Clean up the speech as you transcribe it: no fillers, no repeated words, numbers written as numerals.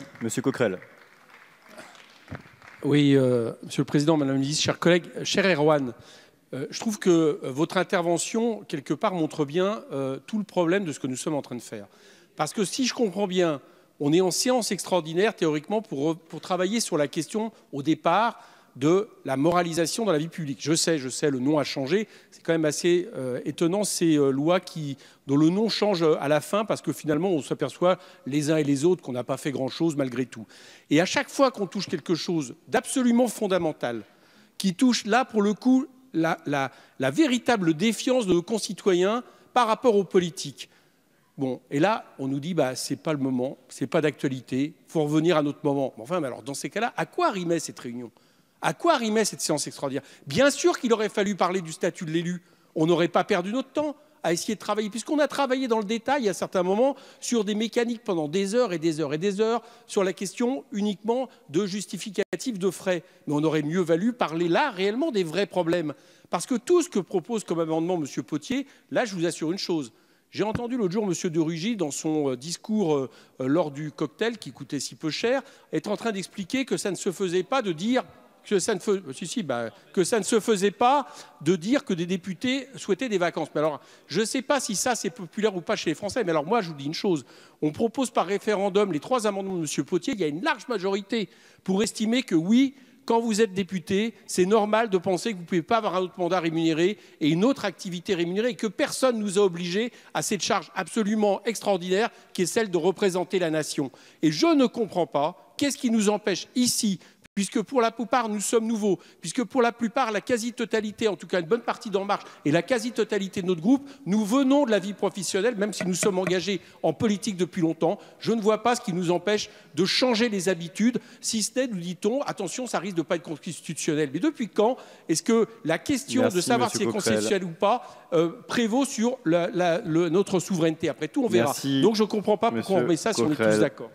Merci. Monsieur Coquerel. Oui, Monsieur le Président, Madame la Ministre, chers collègues, cher Erwan, je trouve que votre intervention, quelque part, montre bien tout le problème de ce que nous sommes en train de faire. Parce que si je comprends bien, on est en séance extraordinaire, théoriquement, pour travailler sur la question, au départ, de la moralisation dans la vie publique. Je sais, le nom a changé. C'est quand même assez étonnant, ces lois dont le nom change à la fin, parce que finalement, on s'aperçoit les uns et les autres qu'on n'a pas fait grand-chose malgré tout. Et à chaque fois qu'on touche quelque chose d'absolument fondamental, qui touche là, pour le coup, la véritable défiance de nos concitoyens par rapport aux politiques. Bon, et là, on nous dit, c'est pas le moment, c'est pas d'actualité, il faut revenir à notre moment. Enfin, mais alors, dans ces cas-là, à quoi rimait cette réunion ? À quoi rimait cette séance extraordinaire? Bien sûr qu'il aurait fallu parler du statut de l'élu. On n'aurait pas perdu notre temps à essayer de travailler, puisqu'on a travaillé dans le détail à certains moments sur des mécaniques pendant des heures et des heures et des heures sur la question uniquement de justificatifs de frais. Mais on aurait mieux valu parler là réellement des vrais problèmes. Parce que tout ce que propose comme amendement M. Potier, là je vous assure une chose. J'ai entendu l'autre jour M. de Rugy, dans son discours lors du cocktail qui coûtait si peu cher, être en train d'expliquer que ça ne se faisait pas de dire que ça ne se faisait pas de dire que des députés souhaitaient des vacances. Mais alors, je ne sais pas si ça c'est populaire ou pas chez les Français, mais alors moi je vous dis une chose, on propose par référendum les 3 amendements de M. Potier, il y a une large majorité pour estimer que oui, quand vous êtes député, c'est normal de penser que vous ne pouvez pas avoir un autre mandat rémunéré et une autre activité rémunérée et que personne ne nous a obligés à cette charge absolument extraordinaire qui est celle de représenter la nation. Et je ne comprends pas qu'est-ce qui nous empêche ici, puisque pour la plupart nous sommes nouveaux, puisque pour la plupart la quasi-totalité, en tout cas une bonne partie d'En Marche et la quasi-totalité de notre groupe, nous venons de la vie professionnelle, même si nous sommes engagés en politique depuis longtemps, je ne vois pas ce qui nous empêche de changer les habitudes, si ce n'est, nous dit-on, attention, ça risque de ne pas être constitutionnel. Mais depuis quand est-ce que la question de savoir si c'est constitutionnel ou pas prévaut sur notre souveraineté? Après tout, on verra. Donc je ne comprends pas pourquoi on met ça si on est tous d'accord.